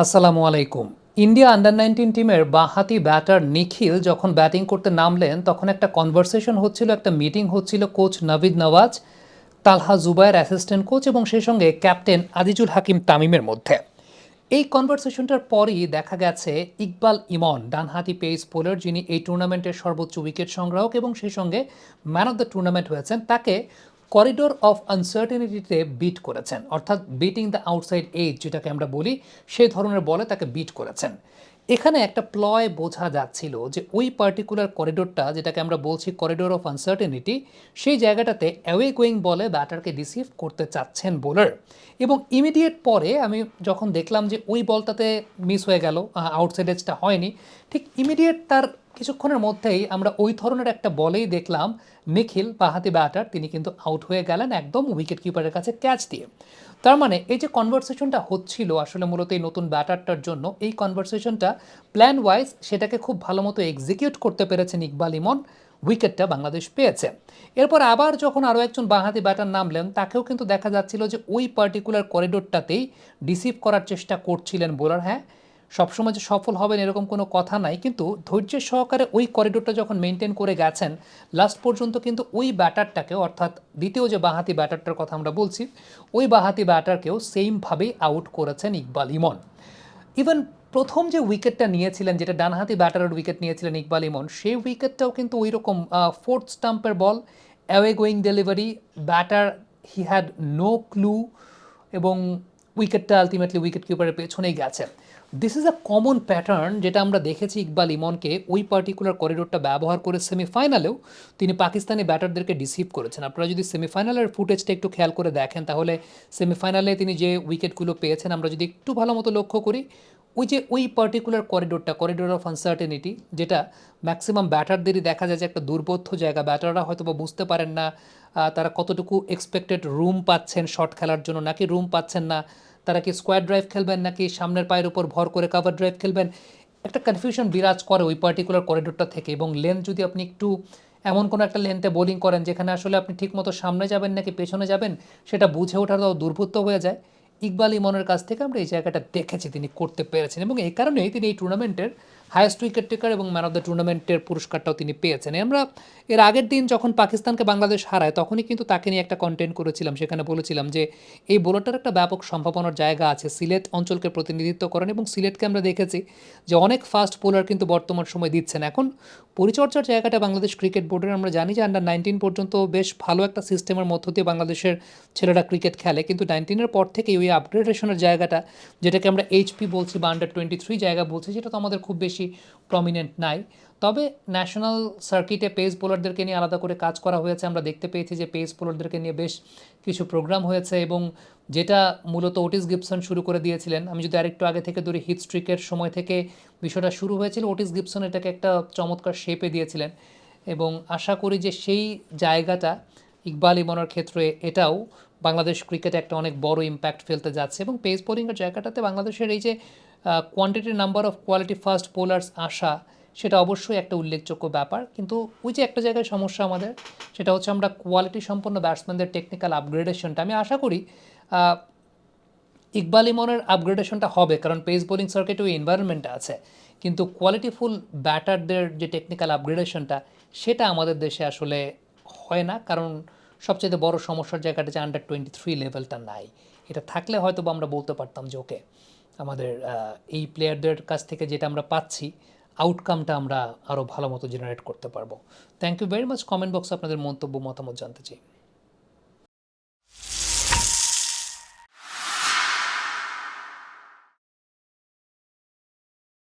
আসসালামু আলাইকুম। India under 19 টিমের বাঁহাতি ব্যাটার নিখিল যখন ব্যাটিং করতে নামলেন তখন একটা কনভারসেশন হচ্ছিল, একটা মিটিং হচ্ছিল কোচ নাভিদ নওয়াজ, তালহা জুবায়ের অ্যাসিস্ট্যান্ট কোচ এবং সেই সঙ্গে ক্যাপ্টেন আজিজুল হাকিম তামিমের মধ্যে। এই কনভারসেশনটার পরই দেখা গেছে ইকবাল ইমন, ডানহাতি পেস বোলার যিনি এই টুর্নামেন্টের সর্বোচ্চ উইকেট সংগ্রাহক এবং সেই সঙ্গে ম্যান অফ দ্য টুর্নামেন্ট হয়েছেন, তাকে করিডোর অফ আনসার্টেনিটিতে বিট করেছেন, অর্থাৎ বিটিং দ্য আউটসাইড এজ যেটাকে আমরা বলি, সেই ধরনের বলে তাকে বিট করেছেন। এখানে একটা প্লয় বোঝা যাচ্ছিল যে ওই পার্টিকুলার করিডোরটা, যেটাকে আমরা বলছি করিডোর অফ আনসার্টেনিটি, সেই জায়গাটাতে অ্যাওয়ে গোয়িং বলে ব্যাটারকে রিসিভ করতে চাচ্ছেন বোলার। এবং ইমিডিয়েট পরে আমি যখন দেখলাম যে ওই বলটাতে মিস হয়ে গেল, আউটসাইড এজটা হয়নি, ঠিক ইমিডিয়েট তার কিছুক্ষণের মধ্যেই আমরা ওই ধরনের একটা বলেই দেখলাম নিখিল, বাঁহাতি ব্যাটার, তিনি কিন্তু আউট হয়ে গেলেন একদম উইকেট কিপারের কাছে ক্যাচ দিয়ে। তার মানে এই যে কনভারসেশনটা হচ্ছিল আসলে মূলত এই নতুন ব্যাটারটার জন্য, এই কনভারসেশনটা প্ল্যান ওয়াইজ সেটাকে খুব ভালো মতো এক্সিকিউট করতে পেরেছেন ইকবাল ইমন, উইকেটটা বাংলাদেশ পেয়েছে। এরপর আবার যখন আরও একজন বাঁহাতি ব্যাটার নামলেন, তাকেও কিন্তু দেখা যাচ্ছিল যে ওই পার্টিকুলার করিডোরটাতেই রিসিভ করার চেষ্টা করছিলেন বোলার। হ্যাঁ, সবসময় যে সফল হবেন এরকম কোনো কথা নাই, কিন্তু ধৈর্যের সহকারে ওই করিডোরটা যখন মেনটেন করে গেছেন লাস্ট পর্যন্ত, কিন্তু ওই ব্যাটারটাকে, অর্থাৎ দ্বিতীয় যে বাঁহাতি ব্যাটারটার কথা আমরা বলছি, ওই বাঁহাতি ব্যাটারকেও সেমভাবেই আউট করেছেন ইকবাল ইমন। ইভেন প্রথম যে উইকেটটা নিয়েছিলেন, যেটা ডানহাতি ব্যাটারের উইকেট নিয়েছিলেন ইকবাল ইমন, সেই উইকেটটাও কিন্তু ওই রকম ফোর্থ স্টাম্পের ball, away going delivery, batter he had no clue, এবং উইকেটটা আলটিমেটলি উইকেট কিপারের পেছনেই গেছে। This is a common pattern যেটা আমরা দেখেছি ইকবাল ইমনকে ওই পার্টিকুলার করিডোরটা ব্যবহার করে সেমিফাইনালেও তিনি পাকিস্তানি ব্যাটারদেরকে ডিসিভ করেছেন। আপনারা যদি সেমিফাইনালের ফুটেজটা একটু খেয়াল করে দেখেন, তাহলে সেমিফাইনালে তিনি যে উইকেটগুলো পেয়েছেন আমরা যদি একটু ভালো মতো লক্ষ্য করি, ওই যে ওই পার্টিকুলার করিডোরটা, করিডোর অফ আনসার্টেনিটি, যেটা ম্যাক্সিমাম ব্যাটারদেরই দেখা যায় যে একটা দুর্বোধ্য জায়গা, ব্যাটাররা হয়তো বা বুঝতে পারেন না তারা কতটুকু এক্সপেক্টেড রুম পাচ্ছেন শট খেলার জন্য, নাকি রুম পাচ্ছেন না, তারা কি স্কোয়ার ড্রাইভ খেলবেন নাকি সামনের পায়ের উপর ভর করে কাভার ড্রাইভ খেলবেন, একটা কনফিউশন বিরাজ করে ওই পার্টিকুলার করিডোরটা থেকে। এবং লেন্থ যদি আপনি একটু এমন কোনো একটা লেন্থে বোলিং করেন যেখানে আসলে আপনি ঠিকমতো সামনে যাবেন নাকি পেছনে যাবেন সেটা বুঝে ওঠাটাও দুর্বুত্ত হয়ে যায়। ইকবাল ইমনের কাছ থেকে আমরা এই জায়গাটা দেখেছি তিনি করতে পেরেছেন, এবং এই কারণেই তিনি এই টুর্নামেন্টের হায়েস্ট উইকেট টেকার এবং ম্যান অফ দ্য টুর্নামেন্টের পুরস্কারটাও তিনি পেয়েছেন। আমরা এর আগের দিন যখন পাকিস্তানকে বাংলাদেশ হারায় তখনই কিন্তু তাকে নিয়ে একটা কন্টেন্ট করেছিলাম, সেখানে বলেছিলাম যে এই বোলারটার একটা ব্যাপক সম্ভাবনার জায়গা আছে, সিলেট অঞ্চলকে প্রতিনিধিত্ব করেন, এবং সিলেটকে আমরা দেখেছি যে অনেক ফাস্ট বোলার কিন্তু বর্তমান সময় দিচ্ছেন। এখন পরিচর্যার জায়গাটা বাংলাদেশ ক্রিকেট বোর্ডের আমরা জানি যে আন্ডার 19 পর্যন্ত বেশ ভালো একটা সিস্টেমের মধ্য দিয়ে বাংলাদেশের ছেলেরা ক্রিকেট খেলে, কিন্তু 19-এর পর থেকে ওই আপগ্রেডেশনের জায়গাটা, যেটাকে আমরা এইচপি বলছি বা আন্ডার 23 জায়গা বলছি, সেটা তো আমাদের খুব বেশি প্রমিনেন্ট নাই। তবে ন্যাশনাল সার্কিটে পেস বোলারদেরকে নিয়ে আলাদা করে কাজ করা হয়েছে, আমরা দেখতে পেয়েছি যে পেস বোলারদেরকে নিয়ে বেশ কিছু প্রোগ্রাম হয়েছে, এবং যেটা মূলত ওটিস গিবসন শুরু করে দিয়েছিলেন। আমি যদি আরেকটু আগে থেকে ধরি, হিট স্ট্রিকের সময় থেকে বিষয়টা শুরু হয়েছিল, ওটিস গিবসন এটাকে একটা চমৎকার শেপে দিয়েছিলেন, এবং আশা করি যে সেই জায়গাটা ইকবাল ইমনের ক্ষেত্রে এটাও বাংলাদেশ ক্রিকেটে একটা অনেক বড় ইম্প্যাক্ট ফেলতে যাচ্ছে। এবং পেস বোলিংয়ের জায়গাটাতে বাংলাদেশের এই যে quantity number of quality fast bowlers আসা, সেটা অবশ্যই একটা উল্লেখযোগ্য ব্যাপার। কিন্তু ওই যে একটা জায়গায় সমস্যা আমাদের, সেটা হচ্ছে আমরা কোয়ালিটি সম্পন্ন ব্যাটসম্যানদের টেকনিক্যাল আপগ্রেডেশনটা, আমি আশা করি ইকবাল ইমনের আপগ্রেডেশনটা হবে, কারণ পেস বোলিং সার্কিটে ওই এনভায়রনমেন্টটা আছে, কিন্তু কোয়ালিটিফুল ব্যাটারদের যে টেকনিক্যাল আপগ্রেডেশনটা সেটা আমাদের দেশে আসলে হয় না, কারণ সবচেয়ে বড় সমস্যার জায়গাটা যে আন্ডার 23 লেভেলটা নাই। এটা থাকলে হয়তো বা আমরা বলতে পারতাম যে ওকে, আমাদের এই প্লেয়ারদের কাছ থেকে যেটা আমরা পাচ্ছি আউটকামটা আমরা আরও ভালো মতো জেনারেট করতে পারবো। Thank you very much. Comment বক্সে আপনাদের মন্তব্য মতামত জানতে চাই।